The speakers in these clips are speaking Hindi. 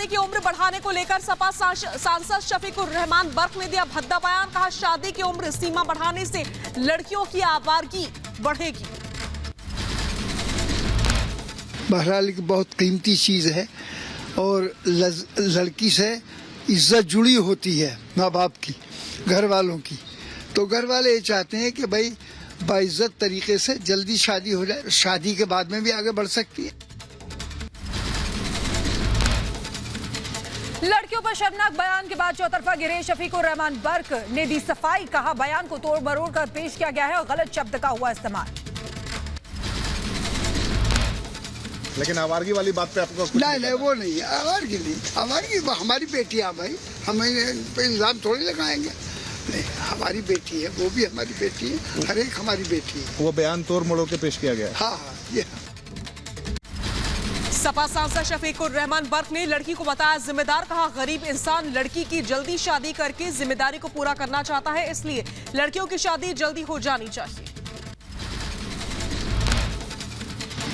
शादी की उम्र बढ़ाने को लेकर सपा सांसद शफीकुर रहमान बर्क ने दिया भद्दा बयान। कहा शादी की उम्र सीमा बढ़ाने से लड़कियों की आवारगी बढ़ेगी। बहरहाल एक बहुत कीमती चीज है और लड़की से इज्जत जुड़ी होती है माँ बाप की, घर वालों की। तो घर वाले ये चाहते हैं कि भाई बाइज्जत तरीके से जल्दी शादी हो जाए, शादी के बाद में भी आगे बढ़ सकती है। लड़कियों पर शर्मनाक बयान के बाद चौतरफा गिरे शफीकुर रहमान बर्क ने दी सफाई। कहा बयान को तोड़ मरोड़ कर पेश किया गया है और गलत शब्द का हुआ इस्तेमाल। लेकिन आवारगी वाली बात पे आपको नहीं, वो नहीं, आवारगी नहीं। आवारगी हमारी बेटी है भाई, हम पे इल्जाम थोड़ी लगाएंगे। नहीं, हमारी बेटी है, वो भी हमारी बेटी है, हर एक हमारी बेटी है। वो बयान तोड़ मरोड़ के पेश किया गया। हाँ, ये सपा सांसद शफीकुर रहमान बर्क ने लड़की को बताया जिम्मेदार। कहा गरीब इंसान लड़की की जल्दी शादी करके जिम्मेदारी को पूरा करना चाहता है, इसलिए लड़कियों की शादी जल्दी हो जानी चाहिए।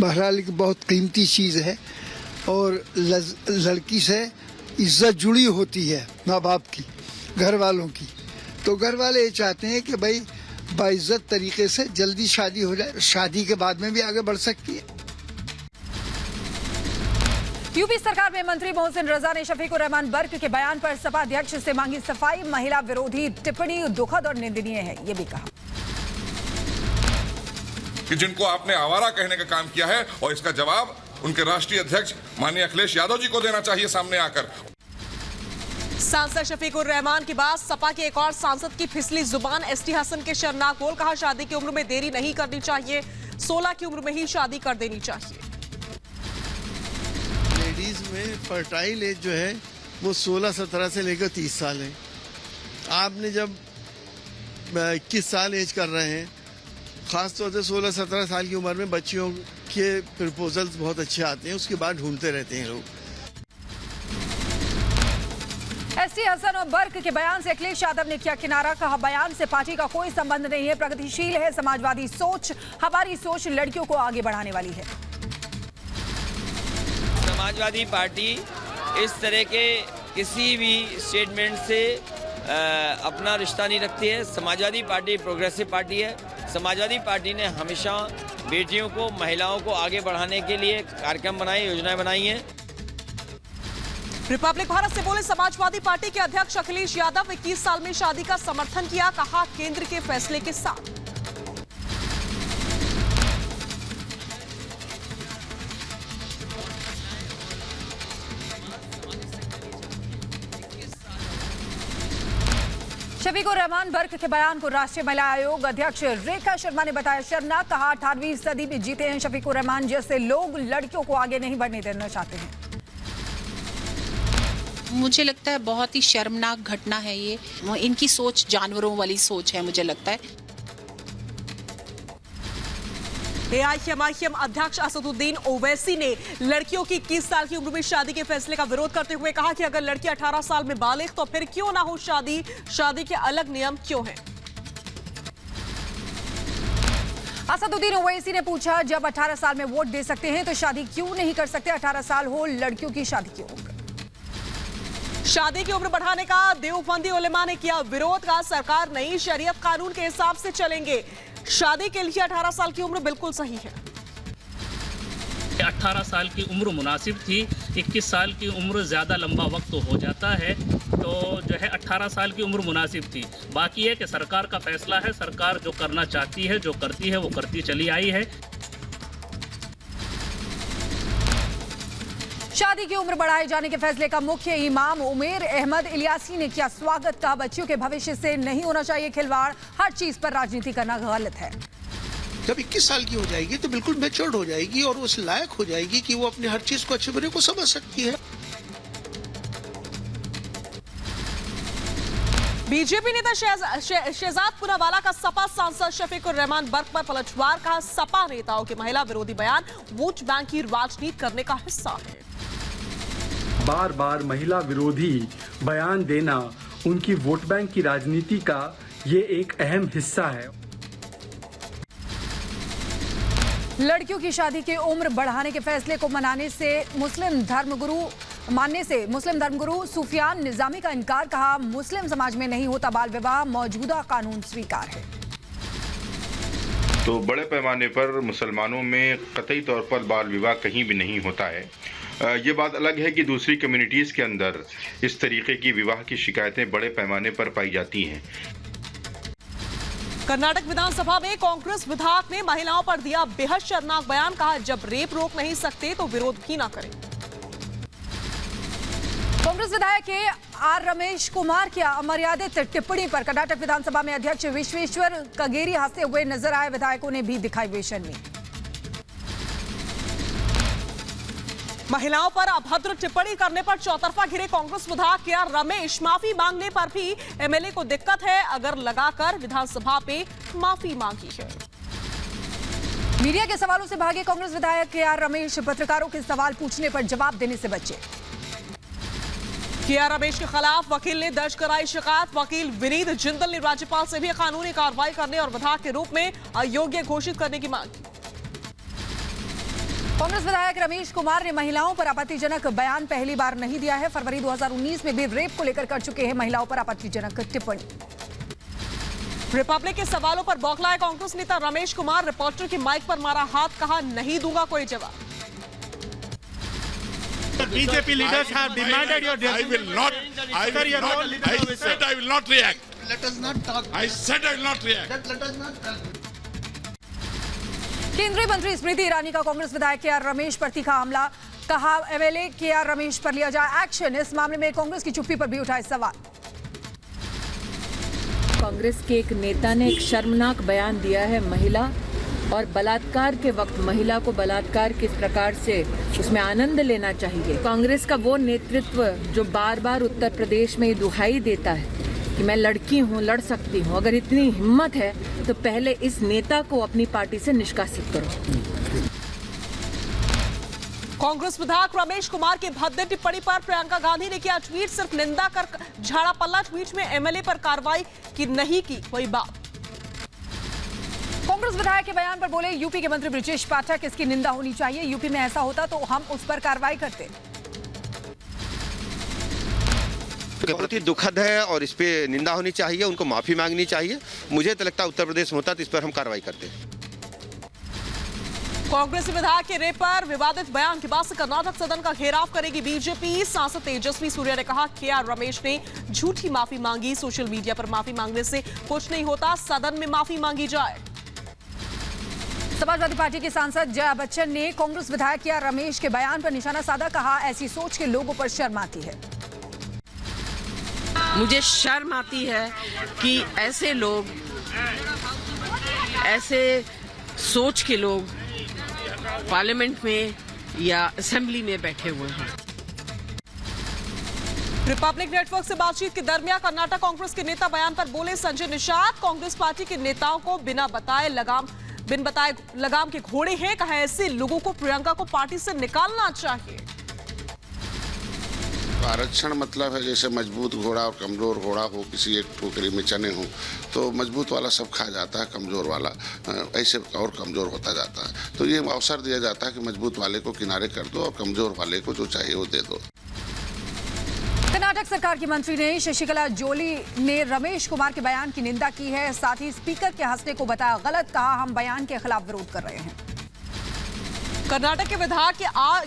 बहरहाल एक बहुत कीमती चीज है और लड़की से इज्जत जुड़ी होती है माँ बाप की, घर वालों की। तो घर वाले ये चाहते हैं कि भाई बाइज्जत तरीके से जल्दी शादी हो जाए, शादी के बाद में भी आगे बढ़ सकती है। यूपी सरकार में मंत्री मोहसिन रजा ने शफीकुर रहमान बर्क के बयान पर सपा अध्यक्ष से मांगी सफाई। महिला विरोधी टिप्पणी दुखद और निंदनीय है, ये भी कहा कि जिनको आपने आवारा कहने का काम किया है और इसका जवाब उनके राष्ट्रीय अध्यक्ष माननीय अखिलेश यादव जी को देना चाहिए सामने आकर। सांसद शफीकुर रहमान के बाद सपा के एक और सांसद की फिसली जुबान। एसटी हसन के शर्मनाक बोल। कहा शादी की उम्र में देरी नहीं करनी चाहिए, 16 की उम्र में ही शादी कर देनी चाहिए। लेडीज में फर्टाइल एज जो है वो 16-17 से लेकर 30 साल है। आपने जब 21 साल एज कर रहे हैं, खासतौर से 16-17 साल की उम्र में बच्चियों के प्रपोजल्स बहुत अच्छे आते हैं, उसके बाद ढूंढते रहते हैं लोग। एसटी हसन और बर्क के बयान से अखिलेश यादव ने किया किनारा। कहा बयान से पार्टी का कोई संबंध नहीं है, प्रगतिशील है समाजवादी सोच, हमारी सोच लड़कियों को आगे बढ़ाने वाली है। समाजवादी पार्टी इस तरह के किसी भी स्टेटमेंट से अपना रिश्ता नहीं रखती है। समाजवादी पार्टी प्रोग्रेसिव पार्टी है। समाजवादी पार्टी ने हमेशा बेटियों को, महिलाओं को आगे बढ़ाने के लिए कार्यक्रम बनाए, योजनाएं बनाई हैं। रिपब्लिक भारत से बोले समाजवादी पार्टी के अध्यक्ष अखिलेश यादव। 21 साल में शादी का समर्थन किया। कहा केंद्र के फैसले के साथ। शफीकुर रहमान बर्क के बयान को राष्ट्रीय महिला आयोग अध्यक्ष रेखा शर्मा ने बताया शर्मनाक। कहा 18वीं सदी में जीते हैं शफीकुर रहमान जैसे लोग लड़कियों को आगे नहीं बढ़ने देना चाहते हैं। मुझे लगता है बहुत ही शर्मनाक घटना है ये। इनकी सोच जानवरों वाली सोच है, मुझे लगता है। एआईएमआईएम अध्यक्ष असदुद्दीन ओवैसी ने लड़कियों की 21 साल की उम्र में शादी के फैसले का विरोध करते हुए कहा कि अगर लड़की 18 साल में बालिग तो फिर क्यों ना हो शादी, शादी के अलग नियम क्यों हैं? असदुद्दीन ओवैसी ने पूछा जब 18 साल में वोट दे सकते हैं तो शादी क्यों नहीं कर सकते? 18 साल हो लड़कियों की शादी की उम्र। शादी की उम्र बढ़ाने का देवबंदी उलेमा ने किया विरोध। का सरकार नई शरीयत कानून के हिसाब से चलेंगे, शादी के लिए 18 साल की उम्र बिल्कुल सही है। 18 साल की उम्र मुनासिब थी, 21 साल की उम्र ज़्यादा लंबा वक्त तो हो जाता है, तो जो है 18 साल की उम्र मुनासिब थी। बाकी है कि सरकार का फैसला है, सरकार जो करना चाहती है, जो करती है वो करती चली आई है। शादी की उम्र बढ़ाए जाने के फैसले का मुख्य इमाम उमेर अहमद इलियासी ने किया स्वागत। का बच्चियों के भविष्य से नहीं होना चाहिए खिलवाड़, हर चीज पर राजनीति करना गलत है। जब 21 साल की हो जाएगी तो बिल्कुल मैच्योर्ड हो जाएगी और उस लायक हो जाएगी कि वो अपनी हर चीज को, अच्छे बुरे को समझ सकती है। बीजेपी नेता शहजाद पूनावाला का सपा सांसद शफीकुर रहमान बर्क पर पलटवार। कहा सपा नेताओं के महिला विरोधी बयान वोट बैंक की राजनीति करने का हिस्सा है। बार बार महिला विरोधी बयान देना उनकी वोट बैंक की राजनीति का ये एक अहम हिस्सा है। लड़कियों की शादी की उम्र बढ़ाने के फैसले को मनाने से मुस्लिम धर्मगुरु मानने से मुस्लिम धर्मगुरु सुफियान निजामी का इनकार, कहा मुस्लिम समाज में नहीं होता बाल विवाह, मौजूदा कानून स्वीकार है। तो बड़े पैमाने पर मुसलमानों में कतई तौर पर बाल विवाह कहीं भी नहीं होता है। ये बात अलग है कि दूसरी कम्युनिटीज़ के अंदर इस तरीके की विवाह की शिकायतें बड़े पैमाने पर पाई जाती हैं। कर्नाटक विधानसभा में कांग्रेस विधायक ने महिलाओं पर दिया बेहद शर्मनाक बयान, कहा जब रेप रोक नहीं सकते तो विरोध भी ना करें। कांग्रेस विधायक के आर रमेश कुमार की अमर्यादित टिप्पणी पर कर्नाटक विधानसभा में अध्यक्ष विश्वेश्वर कगेरी हंसते हुए नजर आए। विधायकों ने भी दिखाई बेशर्मी। महिलाओं पर अभद्र टिप्पणी करने पर चौतरफा घिरे कांग्रेस विधायक के आर रमेश, माफी मांगने पर भी एमएलए को दिक्कत है, अगर लगाकर विधानसभा पे माफी मांगी है। मीडिया के सवालों से भागे कांग्रेस विधायक के आर रमेश, पत्रकारों के सवाल पूछने पर जवाब देने से बचे। के आर रमेश के खिलाफ वकील ने दर्ज कराई शिकायत। वकील विनीत जिंदल ने राज्यपाल से भी कानूनी कार्रवाई करने और विधायक के रूप में अयोग्य घोषित करने की मांग की। कांग्रेस विधायक रमेश कुमार ने महिलाओं पर आपत्तिजनक बयान पहली बार नहीं दिया है। फरवरी 2019 में भी रेप को लेकर कर चुके हैं महिलाओं पर आपत्तिजनक टिप्पणी। रिपब्लिक के सवालों पर बौखलाए कांग्रेस नेता रमेश कुमार, रिपोर्टर की माइक पर मारा हाथ, कहा नहीं दूंगा कोई जवाब। BJP leaders have demanded your I will not react. Let us not talk. I said I will not react. Let us not talk. केंद्रीय मंत्री स्मृति ईरानी का कांग्रेस विधायक के आर रमेश पर तीखा हमला, कहा एमएलए के आर रमेश पर लिया जाए एक्शन। इस मामले में कांग्रेस की चुप्पी पर भी उठाए सवाल। कांग्रेस के एक नेता ने एक शर्मनाक बयान दिया है महिला और बलात्कार के वक्त महिला को बलात्कार किस प्रकार से उसमें आनंद लेना चाहिए। कांग्रेस का वो नेतृत्व जो बार बार उत्तर प्रदेश में दुहाई देता है कि मैं लड़की हूँ, लड़ सकती हूँ, अगर इतनी हिम्मत है तो पहले इस नेता को अपनी पार्टी से निष्कासित करो। कांग्रेस विधायक रमेश कुमार की भद्दे टिप्पणी पर प्रियंका गांधी ने किया ट्वीट, सिर्फ निंदा कर झाड़ा पल्ला। ट्वीट में एमएलए पर कार्रवाई की नहीं की कोई बात। कांग्रेस विधायक के बयान पर बोले यूपी के मंत्री ब्रजेश पाठक, इसकी निंदा होनी चाहिए। यूपी में ऐसा होता तो हम उस पर कार्रवाई करते। बहुत ही दुखद है और इस पे निंदा होनी चाहिए, उनको माफी मांगनी चाहिए। मुझे तो लगता है उत्तर प्रदेश में होता तो इस पर हम कार्रवाई करते। कांग्रेस विधायक के रेप पर विवादित बयान के बाद से कर्नाटक सदन का घेराव करेगी बीजेपी। सांसद तेजस्वी सूर्या ने कहा के आर रमेश ने झूठी माफी मांगी, सोशल मीडिया पर माफी मांगने से कुछ नहीं होता, सदन में माफी मांगी जाए। समाजवादी पार्टी की सांसद जया बच्चन ने कांग्रेस विधायक के आर रमेश के बयान पर निशाना साधा, कहा ऐसी सोच के लोगों पर शर्म आती है। मुझे शर्म आती है कि ऐसे लोग, ऐसे सोच के लोग पार्लियामेंट में या असेंबली में बैठे हुए हैं। रिपब्लिक नेटवर्क से बातचीत के दरमियान कर्नाटक कांग्रेस के नेता बयान पर बोले संजय निषाद, कांग्रेस पार्टी के नेताओं को बिन बताए लगाम के घोड़े हैं, कहा ऐसे लोगों को प्रियंका को पार्टी से निकालना चाहिए। आरक्षण मतलब है जैसे मजबूत घोड़ा और कमजोर घोड़ा हो, किसी एक टोकरी में चने हो तो मजबूत वाला सब खा जाता है, कमजोर वाला ऐसे और कमजोर होता जाता है। तो ये अवसर दिया जाता है कि मजबूत वाले को किनारे कर दो और कमजोर वाले को जो चाहिए वो दे दो। कर्नाटक सरकार की मंत्री ने शशिकला जोली ने रमेश कुमार के बयान की निंदा की है, साथ ही स्पीकर के हंसने को बताया गलत, कहा हम बयान के खिलाफ विरोध कर रहे हैं। कर्नाटक के विधायक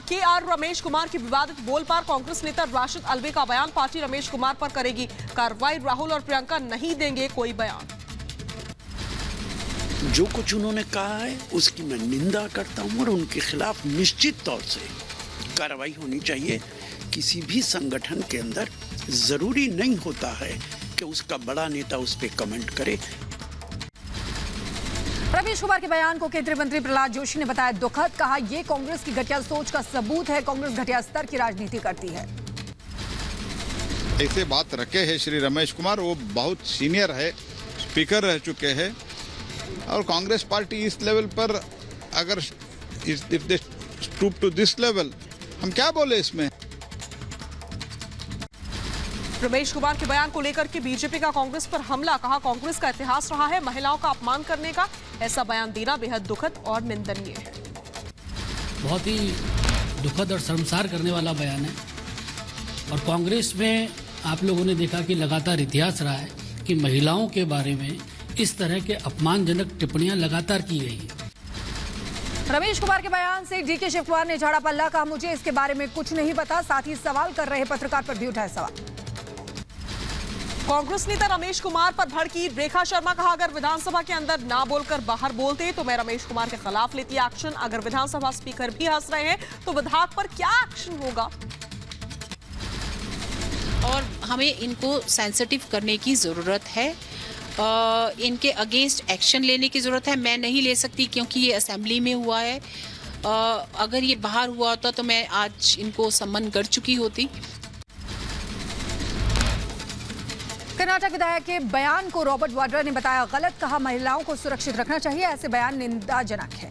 के आर रमेश कुमार की विवादित बोल पर कांग्रेस नेता राशिद अल्वी का बयान, पार्टी रमेश कुमार पर करेगी कार्रवाई, राहुल और प्रियंका नहीं देंगे कोई बयान। जो कुछ उन्होंने कहा है उसकी मैं निंदा करता हूं और उनके खिलाफ निश्चित तौर से कार्रवाई होनी चाहिए। किसी भी संगठन के अंदर जरूरी नहीं होता है कि उसका बड़ा नेता उस पर कमेंट करे। रमेश कुमार के बयान को केंद्रीय मंत्री प्रहलाद जोशी ने बताया दुखद, कहा यह कांग्रेस की घटिया सोच का सबूत है, कांग्रेस घटिया स्तर की राजनीति करती है। ऐसे बात रखे हैं श्री रमेश कुमार, वो बहुत सीनियर है, स्पीकर रह चुके हैं और कांग्रेस पार्टी इस लेवल पर अगर if they stoop to this level, हम क्या बोले इसमें। रमेश कुमार के बयान को लेकर के बीजेपी का कांग्रेस पर हमला, कहा कांग्रेस का इतिहास रहा है महिलाओं का अपमान करने का, ऐसा बयान देना बेहद दुखद और निंदनीय है। बहुत ही दुखद और शर्मसार करने वाला बयान है। और कांग्रेस में आप लोगों ने देखा कि लगातार इतिहास रहा है कि महिलाओं के बारे में इस तरह के अपमानजनक टिप्पणियां लगातार की गई हैं। रमेश कुमार के बयान से डीके शिव कुमार ने झाड़ा पल्ला, कहा मुझे इसके बारे में कुछ नहीं पता। साथ ही सवाल कर रहे पत्रकार पर भी उठाए सवाल। कांग्रेस नेता रमेश कुमार पर भड़की रेखा शर्मा, कहा अगर विधानसभा के अंदर ना बोलकर बाहर बोलते तो मैं रमेश कुमार के खिलाफ लेती एक्शन। अगर विधानसभा स्पीकर भी हंस रहे हैं तो विधायक पर क्या एक्शन होगा? और हमें इनको सेंसिटिव करने की जरूरत है, इनके अगेंस्ट एक्शन लेने की जरूरत है। मैं नहीं ले सकती क्योंकि ये असेंबली में हुआ है। अगर ये बाहर हुआ होता तो मैं आज इनको सम्मन कर चुकी होती। कर्नाटक विधायक के बयान को रॉबर्ट वाड्रा ने बताया गलत, कहा महिलाओं को सुरक्षित रखना चाहिए। ऐसे बयान निंदाजनक है।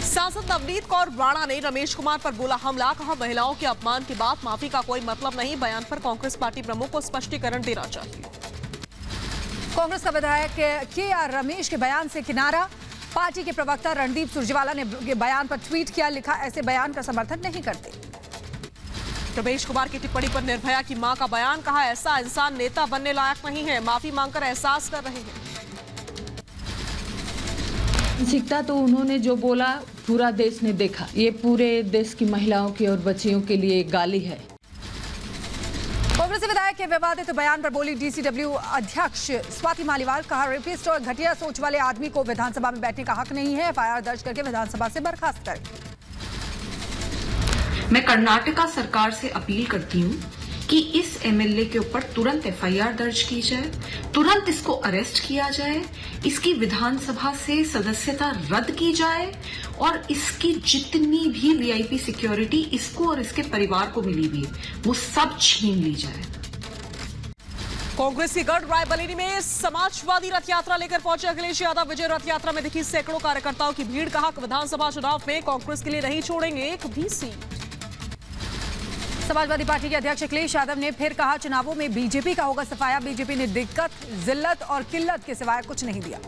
सांसद नवनीत कौर राणा ने रमेश कुमार पर बोला हमला, कहा महिलाओं के अपमान की बात माफी का कोई मतलब नहीं। बयान पर कांग्रेस पार्टी प्रमुख को स्पष्टीकरण देना चाहिए। कांग्रेस का विधायक के आर रमेश के बयान से किनारा। पार्टी के प्रवक्ता रणदीप सुरजेवाला ने बयान पर ट्वीट किया, लिखा ऐसे बयान का समर्थन नहीं करते। रमेश कुमार की टिप्पणी पर निर्भया की मां का बयान, कहा ऐसा इंसान नेता बनने लायक नहीं है, माफी मांगकर एहसास कर रहे हैं। मानसिकता तो उन्होंने जो बोला पूरा देश ने देखा। ये पूरे देश की महिलाओं की और बच्चियों के लिए एक गाली है। कांग्रेस विधायक के विवादित बयान पर बोली डीसीडब्ल्यू अध्यक्ष स्वाति मालीवाल, कहा रेपिस्ट और घटिया सोच वाले आदमी को विधानसभा में बैठने का हक नहीं है। एफआईआर दर्ज करके विधानसभा से बर्खास्त करें। मैं कर्नाटका सरकार से अपील करती हूं कि इस एमएलए के ऊपर तुरंत एफआईआर दर्ज की जाए, तुरंत इसको अरेस्ट किया जाए, इसकी विधानसभा से सदस्यता रद्द की जाए और इसकी जितनी भी वीआईपी सिक्योरिटी इसको और इसके परिवार को मिली हुई है वो सब छीन ली जाए। कांग्रेस की गढ़ रायबरेली में समाजवादी रथ यात्रा लेकर पहुंचे अखिलेश यादव। विजय रथ यात्रा में दिखी सैकड़ों कार्यकर्ताओं की भीड़, कहा विधानसभा चुनाव में कांग्रेस के लिए नहीं छोड़ेंगे एक भी सीट। समाजवादी पार्टी के अध्यक्ष अखिलेश यादव ने फिर कहा चुनावों में बीजेपी का होगा सफाया। बीजेपी ने दिक्कत, जिल्लत और किल्लत के सिवाय कुछ नहीं दिया।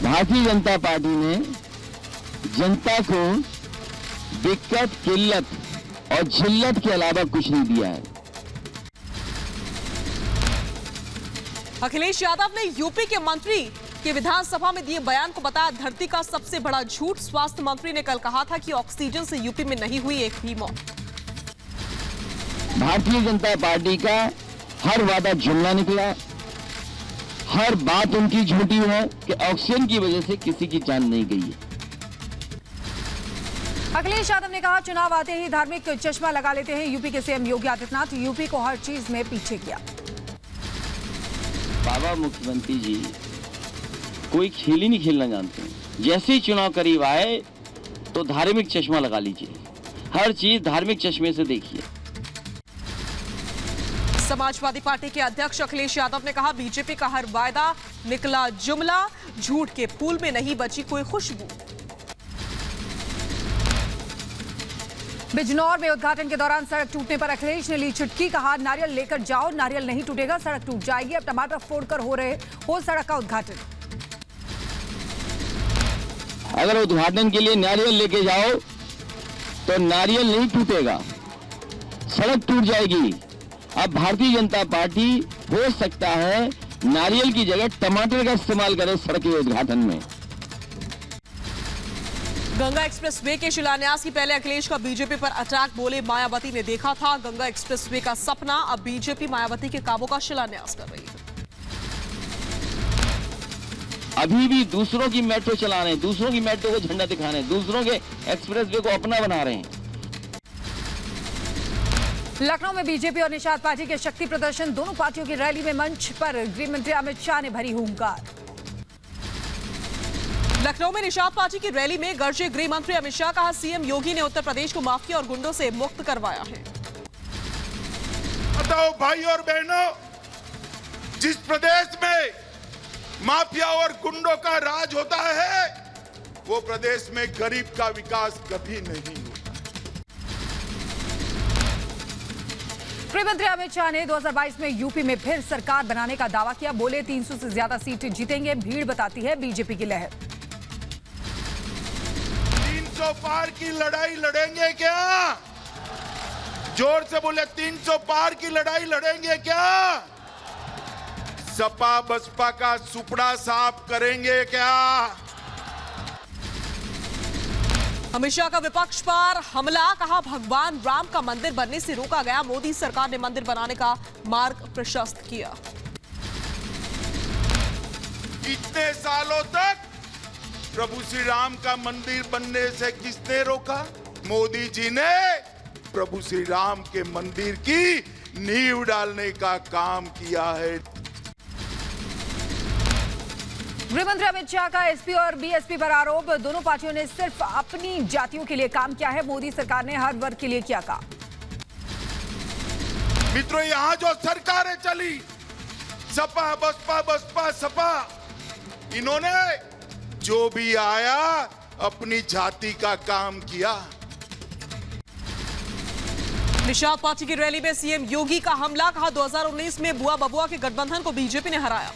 भारतीय जनता पार्टी ने जनता को दिक्कत, किल्लत और जिल्लत के अलावा कुछ नहीं दिया है। अखिलेश यादव ने यूपी के मंत्री के विधानसभा में दिए बयान को बताया धरती का सबसे बड़ा झूठ। स्वास्थ्य मंत्री ने कल कहा था कि ऑक्सीजन से यूपी में नहीं हुई एक भी मौत। भारतीय जनता पार्टी का हर वादा जुमला निकला, हर बात उनकी झूठी है कि ऑक्सीजन की वजह से किसी की जान नहीं गई है। अखिलेश यादव ने कहा चुनाव आते ही धार्मिक चश्मा लगा लेते हैं यूपी के सीएम योगी आदित्यनाथ। यूपी को हर चीज में पीछे किया। बाबा मुख्यमंत्री जी कोई खेल ही नहीं खेलना जानते हैं। जैसे ही चुनाव करीब आए तो धार्मिक चश्मा लगा लीजिए, हर चीज धार्मिक चश्मे से देखिए। समाजवादी पार्टी के अध्यक्ष अखिलेश यादव ने कहा बीजेपी का हर वायदा निकला जुमला, झूठ के फूल में नहीं बची कोई खुशबू। बिजनौर में उद्घाटन के दौरान सड़क टूटने पर अखिलेश ने ली चुटकी, कहा नारियल लेकर जाओ, नारियल नहीं टूटेगा, सड़क टूट जाएगी। अब टमाटर फोड़कर हो सड़क का उद्घाटन। अगर उद्घाटन के लिए नारियल लेके जाओ तो नारियल नहीं टूटेगा, सड़क टूट जाएगी। अब भारतीय जनता पार्टी हो सकता है नारियल की जगह टमाटर का इस्तेमाल करे सड़क के उद्घाटन में। गंगा एक्सप्रेसवे के शिलान्यास की पहले अखिलेश का बीजेपी पर अटैक, बोले मायावती ने देखा था गंगा एक्सप्रेसवे का सपना। अब बीजेपी मायावती के कामों का शिलान्यास कर रही है। अभी भी दूसरों की मेट्रो चला रहे हैं, दूसरों की मेट्रो को झंडा दिखा रहे हैं, दूसरों के एक्सप्रेसवे को अपना बना रहे हैं। लखनऊ में बीजेपी और निषाद पार्टी के शक्ति प्रदर्शन, दोनों पार्टियों की रैली में मंच पर गृह मंत्री अमित शाह ने भरी हुंकार। लखनऊ में निषाद पार्टी की रैली में गरजे गृह मंत्री अमित शाह, कहा सीएम योगी ने उत्तर प्रदेश को माफिया और गुंडों से मुक्त करवाया है। बताओ भाई और बहनों, जिस प्रदेश में माफिया और गुंडों का राज होता है वो प्रदेश में गरीब का विकास कभी नहीं होता। गृह मंत्री अमित शाह ने 2022 में यूपी में फिर सरकार बनाने का दावा किया, बोले 300 से ज्यादा सीटें जीतेंगे। भीड़ बताती है बीजेपी की लहर। 300 पार की लड़ाई लड़ेंगे क्या? जोर से बोले 300 पार की लड़ाई लड़ेंगे क्या? सपा बसपा का सुपड़ा साफ करेंगे क्या? अमित शाह का विपक्ष पर हमला, कहा भगवान राम का मंदिर बनने से रोका गया, मोदी सरकार ने मंदिर बनाने का मार्ग प्रशस्त किया। इतने सालों तक प्रभु श्री राम का मंदिर बनने से किसने रोका? मोदी जी ने प्रभु श्री राम के मंदिर की नींव डालने का काम किया है। गृहमंत्री अमित शाह का एसपी और बीएसपी पर आरोप, दोनों पार्टियों ने सिर्फ अपनी जातियों के लिए काम किया है, मोदी सरकार ने हर वर्ग के लिए किया काम। मित्रों, यहां जो सरकारें चली, सपा बसपा बसपा सपा, इन्होंने जो भी आया अपनी जाति का काम किया। निषाद पार्टी की रैली में सीएम योगी का हमला, कहा 2019 में बुआ बबुआ के गठबंधन को बीजेपी ने हराया।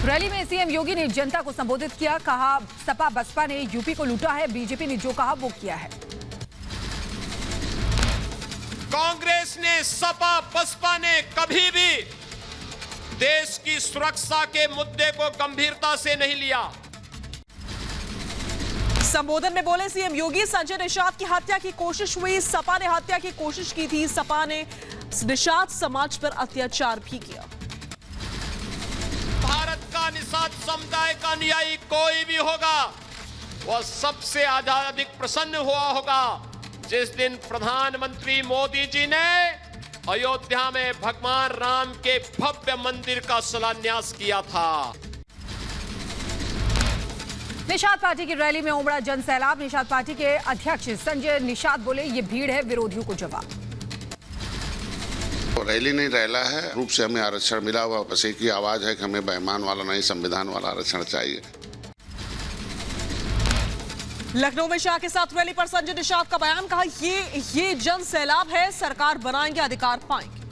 रैली में सीएम योगी ने जनता को संबोधित किया, कहा सपा बसपा ने यूपी को लूटा है, बीजेपी ने जो कहा वो किया है। कांग्रेस ने, सपा बसपा ने कभी भी देश की सुरक्षा के मुद्दे को गंभीरता से नहीं लिया। संबोधन में बोले सीएम योगी, संजय निषाद की हत्या की कोशिश हुई, सपा ने हत्या की कोशिश की थी, सपा ने निषाद समाज पर अत्याचार भी किया। भारत का निषाद समुदाय का अनुयायी कोई भी होगा, वह सबसे अधिक प्रसन्न हुआ होगा जिस दिन प्रधानमंत्री मोदी जी ने अयोध्या में भगवान राम के भव्य मंदिर का शिलान्यास किया था। निषाद पार्टी की रैली में उमड़ा जन सैलाब, निषाद पार्टी के अध्यक्ष संजय निषाद बोले, ये भीड़ है विरोधियों को जवाब। रैली नहीं रैला है, रूप से हमें आरक्षण मिला हुआ, बस एक ही आवाज है कि हमें बेईमान वाला नहीं, संविधान वाला आरक्षण चाहिए। लखनऊ में शाह के साथ रैली पर संजय निषाद का बयान, कहा ये जन सैलाब है, सरकार बनाएंगे अधिकार पाएंगे।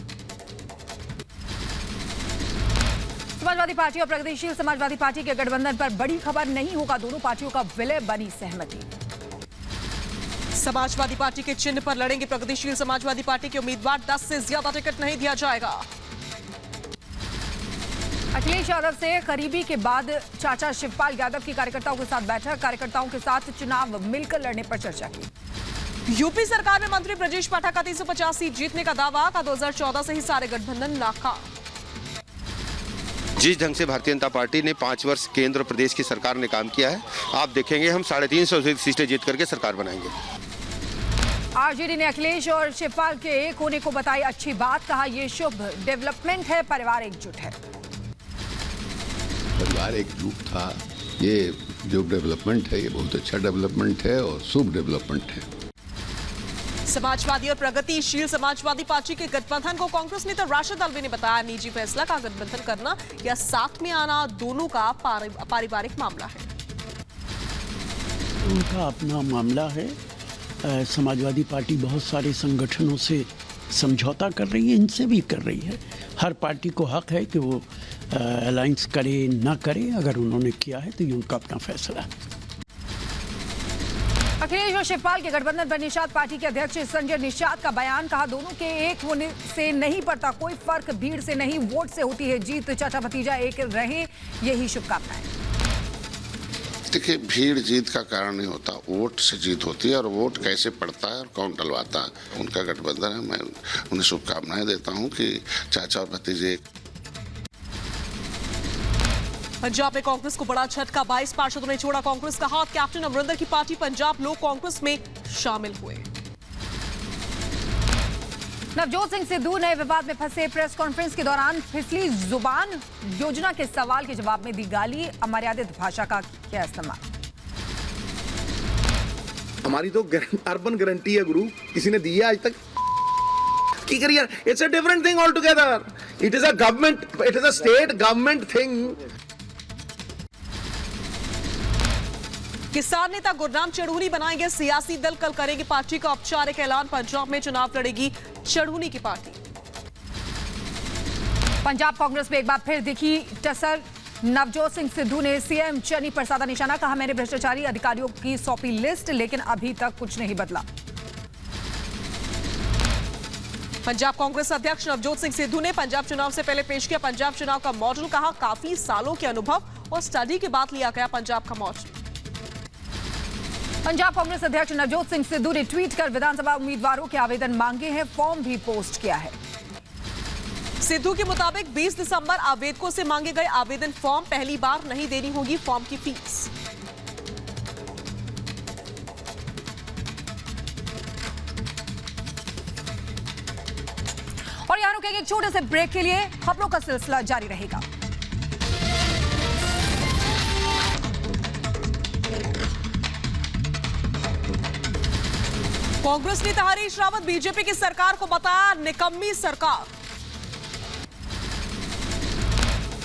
समाजवादी पार्टी और प्रगतिशील समाजवादी पार्टी के गठबंधन पर बड़ी खबर, नहीं होगा दोनों पार्टियों का विलय, बनी सहमति। समाजवादी पार्टी के चिन्ह पर लड़ेंगे प्रगतिशील समाजवादी पार्टी के उम्मीदवार, 10 से ज्यादा टिकट नहीं दिया जाएगा। अखिलेश यादव से करीबी के बाद चाचा शिवपाल यादव की कार्यकर्ताओं के साथ बैठक, कार्यकर्ताओं के साथ चुनाव मिलकर लड़ने पर चर्चा की। यूपी सरकार में मंत्री ब्रजेश पाठक का 350 सीट जीतने का दावा, का 2014 से ही सारे गठबंधन नाकाम। जिस ढंग से भारतीय जनता पार्टी ने 5 वर्ष केंद्र प्रदेश की सरकार ने काम किया है, आप देखेंगे हम 350 सीटें जीत करके सरकार बनाएंगे। आरजेडी ने अखिलेश और शिवपाल के एक होने को बताई अच्छी बात, कहा यह शुभ डेवलपमेंट है, परिवार एकजुट है। परिवार एकजुट था, ये जो डेवलपमेंट है ये बहुत अच्छा डेवलपमेंट है और शुभ डेवलपमेंट है। समाजवादी और प्रगतिशील समाजवादी पार्टी के गठबंधन को कांग्रेस नेता राशिद अल्वी ने बताया निजी फैसला, का गठबंधन करना या साथ में आना दोनों का पारिवारिक मामला है। उनका अपना मामला है। समाजवादी पार्टी बहुत सारे संगठनों से समझौता कर रही है, इनसे भी कर रही है। हर पार्टी को हक है कि वो अलायंस करे ना करे, अगर उन्होंने किया है तो ये उनका अपना फैसला है। अखिलेश और शिवपाल के गठबंधन पर निषाद पार्टी के अध्यक्ष संजय निषाद का बयान, कहा दोनों के एक होने से नहीं पड़ता कोई फर्क, भीड़ से नहीं वोट से होती है जीत, चाचा भतीजा एक रहे यही शुभकामनाएं। देखिए, भीड़ जीत का कारण नहीं होता, वोट से जीत होती है और वोट कैसे पड़ता है और कौन डलवाता है उनका गठबंधन है। मैं उन्हें शुभकामनाएं देता हूं कि चाचा और भतीजे। पंजाब में कांग्रेस को बड़ा झटका, 22 पार्षदों ने छोड़ा कांग्रेस का हाथ, कैप्टन अमरिंदर की पार्टी पंजाब लोग कांग्रेस में शामिल हुए। नवजोत सिंह सिद्धू नए विवाद में फंसे, प्रेस कॉन्फ्रेंस के दौरान फिसली जुबान, योजना के सवाल के जवाब में दी गाली, अमर्यादित भाषा का किया इस्तेमाल। हमारी तो अर्बन गारंटी है गुरु, किसी ने दी है आज तक की करिए? It's a different thing all together, it is a government, it is a state government thing. किसान नेता गुरनाम चढ़ूनी बनाएंगे सियासी दल, कल करेगी पार्टी का औपचारिक ऐलान, पंजाब में चुनाव लड़ेगी चढ़ूनी की पार्टी। पंजाब कांग्रेस में एक बार फिर दिखी टसर, नवजोत सिंह सिद्धू ने सीएम चन्नी पर साधा निशाना, कहा मैंने भ्रष्टाचारी अधिकारियों की सौंपी लिस्ट लेकिन अभी तक कुछ नहीं बदला। पंजाब कांग्रेस अध्यक्ष नवजोत सिंह सिद्धू ने पंजाब चुनाव से पहले पेश किया पंजाब चुनाव का मॉडल। कहा काफी सालों के अनुभव और स्टडी के बाद लिया गया पंजाब का मॉडल। पंजाब कांग्रेस अध्यक्ष नवजोत सिंह सिद्धू ने ट्वीट कर विधानसभा उम्मीदवारों के आवेदन मांगे हैं, फॉर्म भी पोस्ट किया है। सिद्धू के मुताबिक 20 दिसंबर आवेदकों से मांगे गए आवेदन फॉर्म, पहली बार नहीं देनी होगी फॉर्म की फीस। और यहां रुकेंगे एक छोटे से ब्रेक के लिए, खबरों का सिलसिला जारी रहेगा। कांग्रेस नेता हरीश रावत बीजेपी की सरकार को बताया निकम्मी सरकार।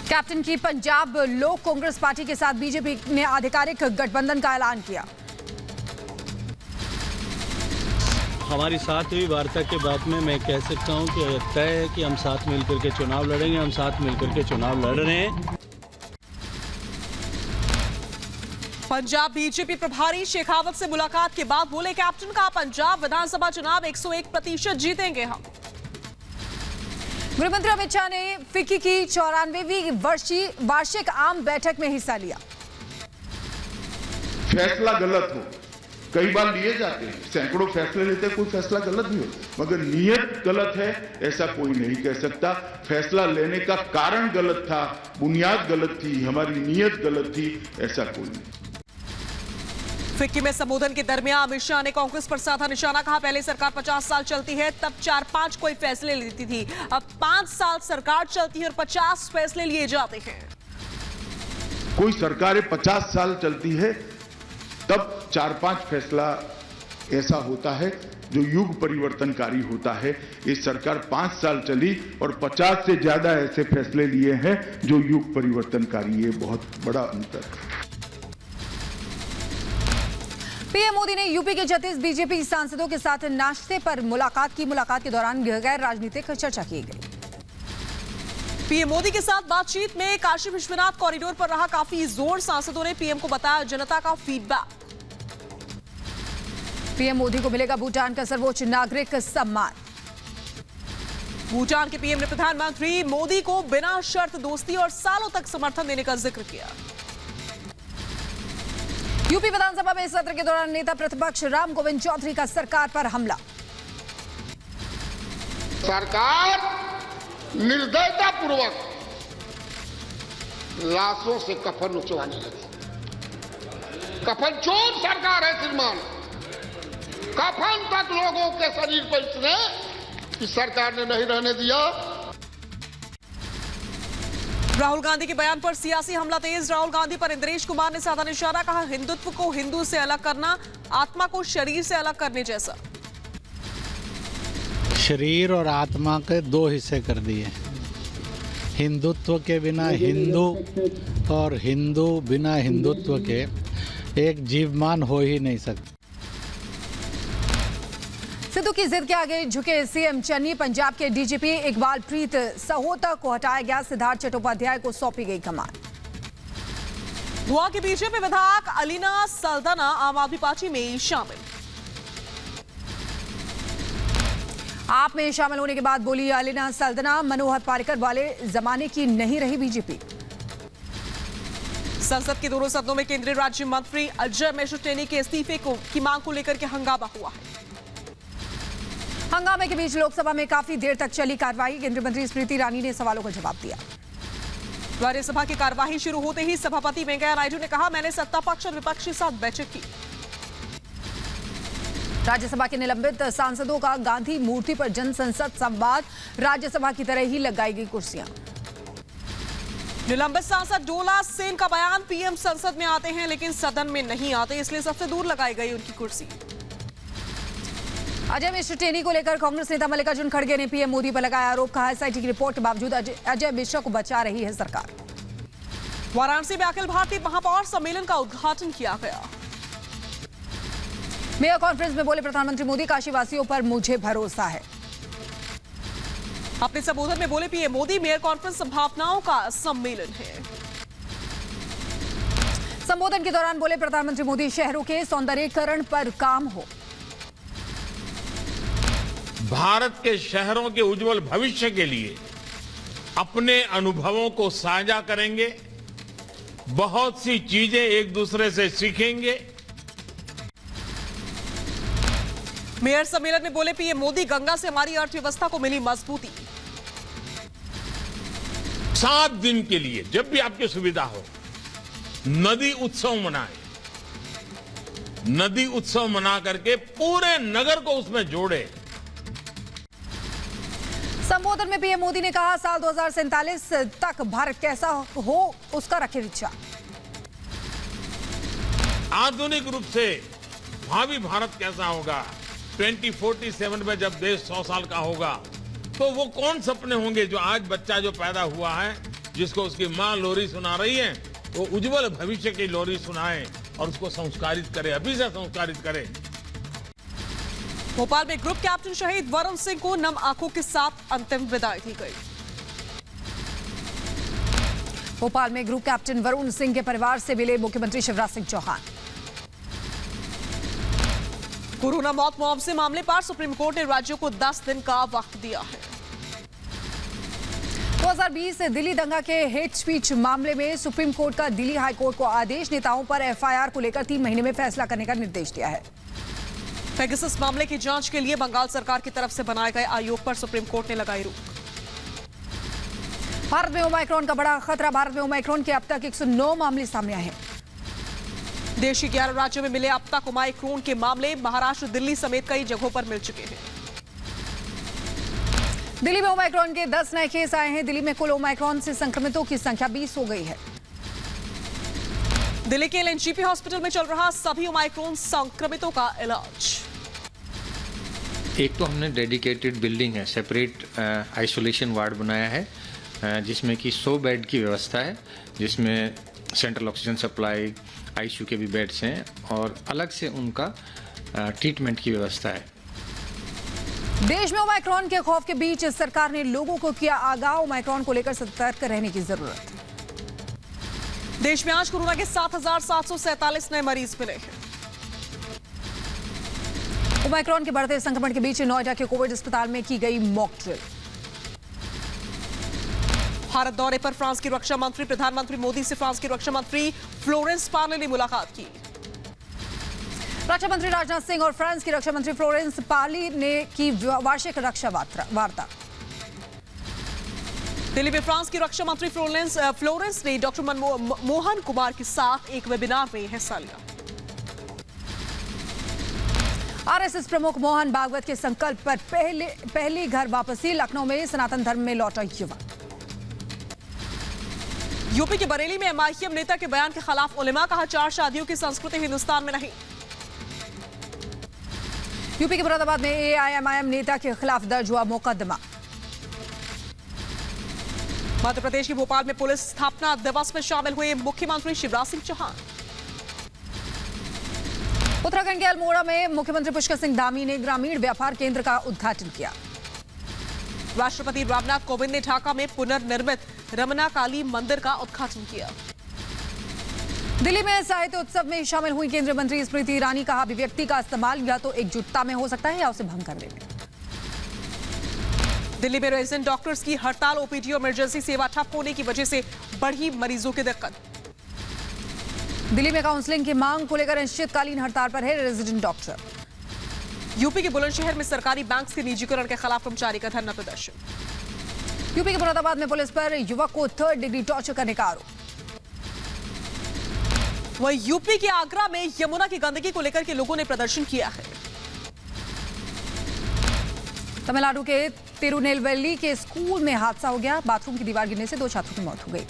कैप्टन की पंजाब लोक कांग्रेस पार्टी के साथ बीजेपी ने आधिकारिक गठबंधन का ऐलान किया। हमारी साथ हुई वार्ता के बाद में मैं कह सकता हूं कि तय है कि हम साथ मिलकर के चुनाव लड़ेंगे, हम साथ मिलकर के चुनाव लड़ रहे हैं। पंजाब बीजेपी प्रभारी शेखावत से मुलाकात के बाद बोले कैप्टन, का पंजाब विधानसभा चुनाव 101% जीतेंगे हम। गृहमंत्री अमित शाह ने फिक्की की 94वीं वार्षिक आम बैठक में हिस्सा लिया। फैसला गलत हो, कई बार लिए जाते हैं, सैकड़ों फैसले लेते हैं, कोई फैसला गलत नहीं हो, मगर नीयत गलत है ऐसा कोई नहीं कह सकता। फैसला लेने का कारण गलत था, बुनियाद गलत थी, हमारी नीयत गलत थी, ऐसा कोई नहीं। फिक्की में संबोधन के दरमियान अमित शाह ने कांग्रेस पर साधा निशाना। कहा पहले सरकार 50 साल चलती है तब 4-5 कोई फैसले लेती थी, अब 5 साल सरकार चलती है और 50 फैसले लिए जाते हैं। कोई सरकारें 50 साल चलती है तब 4-5 फैसला ऐसा होता है जो युग परिवर्तनकारी होता है। इस सरकार 5 साल चली और 50 से ज्यादा ऐसे फैसले लिए हैं जो युग परिवर्तनकारी है, बहुत बड़ा अंतर है। पीएम मोदी ने यूपी के 36 बीजेपी सांसदों के साथ नाश्ते पर मुलाकात की। मुलाकात के दौरान गैर राजनीतिक चर्चा की गई। पीएम मोदी के साथ बातचीत में काशी विश्वनाथ कॉरिडोर पर रहा काफी जोर। सांसदों ने पीएम को बताया जनता का फीडबैक। पीएम मोदी को मिलेगा भूटान का सर्वोच्च नागरिक सम्मान। भूटान के पीएम ने प्रधानमंत्री मोदी को बिना शर्त दोस्ती और सालों तक समर्थन देने का जिक्र किया। यूपी विधानसभा में इस सत्र के दौरान नेता प्रतिपक्ष राम गोविंद चौधरी का सरकार पर हमला। सरकार निर्दयता पूर्वक लाशों से कफन उचवाने लगी। कफन चोर सरकार है श्रीमान। कफन तक लोगों के शरीर पर इसने इस सरकार ने नहीं रहने दिया। राहुल गांधी के बयान पर सियासी हमला तेज। राहुल गांधी पर इंद्रेश कुमार ने साधा निशाना। कहा हिंदुत्व को हिंदू से अलग करना आत्मा को शरीर से अलग करने जैसा। शरीर और आत्मा के 2 हिस्से कर दिए। हिंदुत्व के बिना हिंदू और हिंदू बिना हिंदुत्व के एक जीवमान हो ही नहीं सकता। सिद्धू की जिद के आगे झुके सीएम चन्नी। पंजाब के डीजीपी इकबाल प्रीत सहोता को हटाया गया। सिद्धार्थ चट्टोपाध्याय को सौंपी गई कमान। गोवा के बीजेपी विधायक अलीना सल्दना आम आदमी पार्टी में शामिल। आप में शामिल होने के बाद बोली अलीना सल्दना, मनोहर पारिकर वाले जमाने की नहीं रही बीजेपी। संसद के दोनों सदनों में केंद्रीय राज्य मंत्री अजय मिश्र टेनी के इस्तीफे की मांग को लेकर के हंगामा हुआ है। हंगामे के बीच लोकसभा में काफी देर तक चली कार्रवाई। केंद्रीय मंत्री स्मृति ईरानी ने सवालों का जवाब दिया। राज्यसभा की कार्यवाही शुरू होते ही सभापति वेंकैया नायडू ने कहा मैंने सत्ता पक्ष और विपक्ष के साथ बैठक की। राज्यसभा के निलंबित सांसदों का गांधी मूर्ति पर जन संसद संवाद। राज्यसभा की तरह ही लगाई गई कुर्सियां। निलंबित सांसद डोला सेन का बयान, पीएम संसद में आते हैं लेकिन सदन में नहीं आते, इसलिए सबसे दूर लगाई गई उनकी कुर्सी। अजय मिश्र टेनी को लेकर कांग्रेस नेता मल्लिकार्जुन खड़गे ने पीएम मोदी पर लगाया आरोप। कहा एसआईटी की रिपोर्ट के बावजूद अजय मिश्र को बचा रही है सरकार। वाराणसी में अखिल भारतीय महापौर सम्मेलन का उद्घाटन किया गया। मेयर कॉन्फ्रेंस में बोले प्रधानमंत्री मोदी, काशीवासियों पर मुझे भरोसा है। अपने संबोधन में बोले पीएम मोदी, मेयर कॉन्फ्रेंस संभावनाओं का सम्मेलन है। संबोधन के दौरान बोले प्रधानमंत्री मोदी, शहरों के सौंदर्यीकरण पर काम हो। भारत के शहरों के उज्जवल भविष्य के लिए अपने अनुभवों को साझा करेंगे, बहुत सी चीजें एक दूसरे से सीखेंगे। मेयर सम्मेलन में बोले पीएम मोदी, गंगा से हमारी अर्थव्यवस्था को मिली मजबूती। 7 दिन के लिए जब भी आपकी सुविधा हो, नदी उत्सव मनाएं। नदी उत्सव मना करके पूरे नगर को उसमें जोड़े। संबोधन में पीएम मोदी ने कहा, साल 2047 तक भारत कैसा हो उसका रखे विचार। आधुनिक रूप से भावी भारत कैसा होगा, 2047 में जब देश 100 साल का होगा, तो वो कौन सपने होंगे जो आज बच्चा जो पैदा हुआ है, जिसको उसकी माँ लोरी सुना रही है, वो उज्जवल भविष्य की लोरी सुनाए और उसको संस्कारित करे, अभी से संस्कारित करे। भोपाल में ग्रुप कैप्टन शहीद वरुण सिंह को नम आंखों के साथ अंतिम विदाई दी गई। भोपाल में ग्रुप कैप्टन वरुण सिंह के परिवार से मिले मुख्यमंत्री शिवराज सिंह चौहान। कोरोना मौत मुआवजे मामले पर सुप्रीम कोर्ट ने राज्यों को 10 दिन का वक्त दिया है। 2020 दिल्ली दंगा के हेट स्पीच मामले में सुप्रीम कोर्ट का दिल्ली हाई कोर्ट को आदेश, नेताओं पर एफआईआर को लेकर 3 महीने में फैसला करने का निर्देश दिया है। पेगासस मामले की जांच के लिए बंगाल सरकार की तरफ से बनाए गए आयोग पर सुप्रीम कोर्ट ने लगाई रोक। भारत में ओमाइक्रॉन का बड़ा खतरा, भारत में ओमाइक्रॉन के अब तक 109 मामले सामने आए हैं। देश के 11 राज्यों में मिले अब तक ओमाइक्रॉन के मामले, महाराष्ट्र, दिल्ली समेत कई जगहों पर मिल चुके हैं। दिल्ली में ओमाइक्रॉन के 10 नए केस आए हैं। दिल्ली में कुल ओमाइक्रॉन से संक्रमितों की संख्या 20 हो गई है। दिल्ली के एलएनजेपी हॉस्पिटल में चल रहा सभी ओमाइक्रॉन संक्रमितों का इलाज। एक तो हमने डेडिकेटेड बिल्डिंग है, सेपरेट आइसोलेशन वार्ड बनाया है, जिसमें कि 100 बेड की व्यवस्था है, जिसमें सेंट्रल ऑक्सीजन सप्लाई, आईसीयू के भी बेड्स हैं और अलग से उनका ट्रीटमेंट की व्यवस्था है। देश में ओमाइक्रॉन के खौफ के बीच सरकार ने लोगों को किया आगाह, ओमाइक्रॉन को लेकर सतर्क रहने की जरूरत। देश में आज कोरोना के 7,747 नए मरीज मिले हैं। ओमाइक्रॉन के बढ़ते संक्रमण के बीच नोएडा के कोविड अस्पताल में की गई मॉक ड्रिल। भारत दौरे पर फ्रांस की रक्षा मंत्री, प्रधानमंत्री मोदी से फ्रांस की रक्षा मंत्री फ्लोरेंस पार्ले ने मुलाकात की। रक्षा मंत्री राजनाथ सिंह और फ्रांस की रक्षा मंत्री फ्लोरेंस पार्ली ने की वार्षिक रक्षा वार्ता। दिल्ली में फ्रांस की रक्षा मंत्री फ्लोरेंस ने डॉक्टर मोहन कुमार के साथ एक वेबिनार में हिस्सा लिया। आरएसएस प्रमुख मोहन भागवत के संकल्प पर पहली घर वापसी, लखनऊ में सनातन धर्म में लौटा युवक। यूपी के बरेली में एमआईएम नेता के बयान के खिलाफ उलेमा, कहा 4 शादियों की संस्कृति हिंदुस्तान में नहीं। यूपी के मुरादाबाद में एआईएमआईएम नेता के खिलाफ दर्ज हुआ मुकदमा। मध्य प्रदेश के भोपाल में पुलिस स्थापना दिवस में शामिल हुए मुख्यमंत्री शिवराज सिंह चौहान। उत्तराखंड के अल्मोड़ा में मुख्यमंत्री पुष्कर सिंह धामी ने ग्रामीण व्यापार केंद्र का उद्घाटन किया। राष्ट्रपति रामनाथ कोविंद ने ढाका में पुनर्निर्मित रमना काली मंदिर का उद्घाटन किया। दिल्ली में साहित्य उत्सव में शामिल हुई केंद्रीय मंत्री स्मृति ईरानी, कहा अभिव्यक्ति का इस्तेमाल या तो एकजुटता में हो सकता है या उसे भंग करने में। दिल्ली में रेजिडेंट डॉक्टर्स की हड़ताल, ओपीडी और इमरजेंसी सेवा ठप होने की वजह से बढ़ी मरीजों की दिक्कत। दिल्ली में काउंसलिंग की मांग को लेकर अनिश्चितकालीन हड़ताल पर है रेजिडेंट डॉक्टर। यूपी के बुलंदशहर में सरकारी बैंक के निजीकरण के खिलाफ कर्मचारी का धरना प्रदर्शन। यूपी के मुरादाबाद में पुलिस पर युवक को 3rd डिग्री टॉर्चर करने का आरोप। वहीं यूपी के आगरा में यमुना की गंदगी को लेकर के लोगों ने प्रदर्शन किया है। तमिलनाडु के तिरुनेलवेली के स्कूल में हादसा हो गया, बाथरूम की दीवार गिरने से 2 छात्रों की मौत हो गई।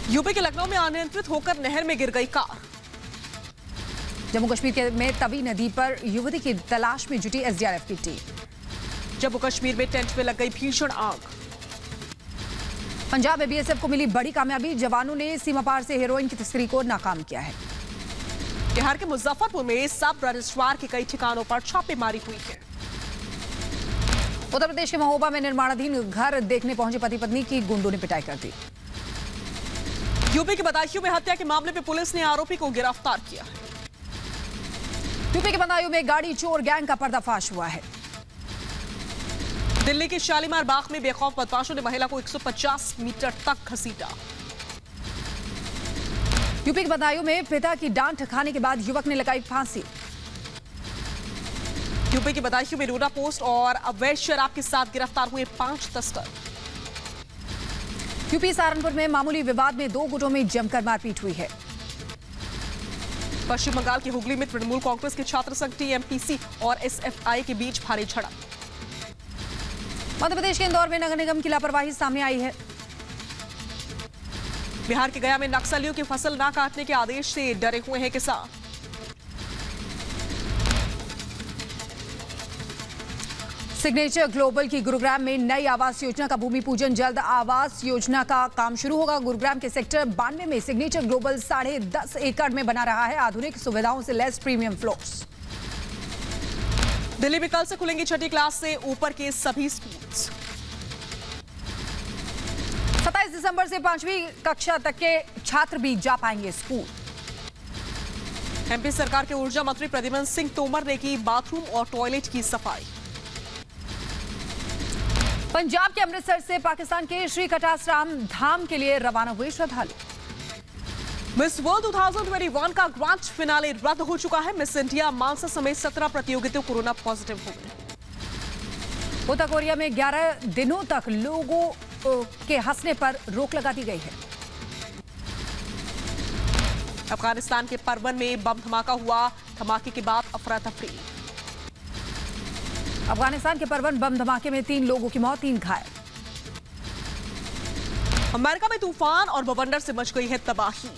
यूपी के लखनऊ में अनियंत्रित होकर नहर में गिर गई कार। जम्मू कश्मीर में तवी नदी पर युवती की तलाश में जुटी एसडीआरएफ की टीम। जम्मू कश्मीर में टेंट में लग गई भीषण आग। पंजाब में बीएसएफ को मिली बड़ी कामयाबी, जवानों ने सीमा पार से हेरोइन की तस्करी को नाकाम किया है। बिहार के मुजफ्फरपुर में सब रजिस्ट्रार के कई ठिकानों पर छापेमारी हुई है। उत्तर प्रदेश के महोबा में निर्माणाधीन घर देखने पहुंचे पति पत्नी की गुंडों ने पिटाई कर दी। यूपी के बदायूं में हत्या के मामले में पुलिस ने आरोपी को गिरफ्तार किया है। यूपी के बदायूं में गाड़ी चोर गैंग का पर्दाफाश हुआ है। दिल्ली के शालीमार बाग में बेखौफ बदमाशों ने महिला को 150 मीटर तक घसीटा। यूपी के बदायूं में पिता की डांट खाने के बाद युवक ने लगाई फांसी। यूपी के बदायूं में रोना पोस्ट और अवैध शराब के साथ गिरफ्तार हुए 5 तस्कर। यूपी सहारनपुर में मामूली विवाद में 2 गुटों में जमकर मारपीट हुई है। पश्चिम बंगाल के हुगली में तृणमूल कांग्रेस के छात्र संघ टीएमपीसी और एसएफआई के बीच भारी झड़प। मध्य प्रदेश के इंदौर में नगर निगम की लापरवाही सामने आई है। बिहार के गया में नक्सलियों की फसल ना काटने के आदेश से डरे हुए हैं किसान। सिग्नेचर ग्लोबल की गुरुग्राम में नई आवास योजना का भूमि पूजन। जल्द आवास योजना का काम शुरू होगा। गुरुग्राम के सेक्टर 92 में सिग्नेचर ग्लोबल 10.5 एकड़ में बना रहा है आधुनिक सुविधाओं से लैस प्रीमियम फ्लोर्स। दिल्ली में कल से खुलेंगी छठी क्लास से ऊपर के सभी स्कूल्स। 27 दिसंबर से 5वीं कक्षा तक के छात्र भी जा पाएंगे स्कूल। एमपी सरकार के ऊर्जा मंत्री प्रद्युम्न सिंह तोमर ने की बाथरूम और टॉयलेट की सफाई। पंजाब के अमृतसर से पाकिस्तान के श्री कटासराम धाम के लिए रवाना हुए श्रद्धालु। मिस वर्ल्ड 2021 का ग्रांड फिनाले रद्द हो चुका है। मिस इंडिया मानसा समेत 17 प्रतियोगिताओं कोरोना पॉजिटिव हो गए। उत्तर कोरिया में 11 दिनों तक लोगों के हंसने पर रोक लगा दी गई है। अफगानिस्तान के परवन में बम धमाका हुआ। धमाके के बाद अफरा तफरी। अफगानिस्तान के परवन बम धमाके में 3 लोगों की मौत, 3 घायल। अमेरिका में तूफान और बवंडर से मच गई है तबाही।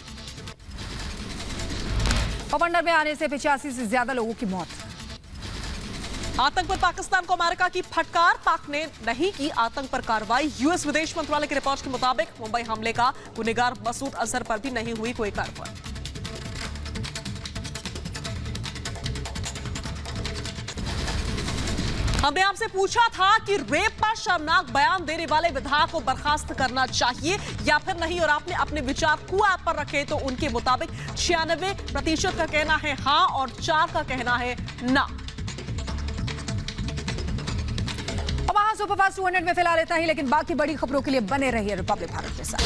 बवंडर में आने से 85 से ज्यादा लोगों की मौत। आतंक पर पाकिस्तान को अमेरिका की फटकार। पाक ने नहीं की आतंक पर कार्रवाई। यूएस विदेश मंत्रालय की रिपोर्ट के मुताबिक मुंबई हमले का गुनहगार मसूद अजहर पर भी नहीं हुई कोई कार्रवाई। हमने आपसे पूछा था कि रेप पर शर्मनाक बयान देने वाले विधायक को बर्खास्त करना चाहिए या फिर नहीं, और आपने अपने विचार ऐप पर रखे तो उनके मुताबिक 96% का कहना है हां और 4 का कहना है ना। सुपरफास्ट 200 में फिलहाल इतना ही, लेकिन बाकी बड़ी खबरों के लिए बने रहिए रिपब्लिक भारत के साथ।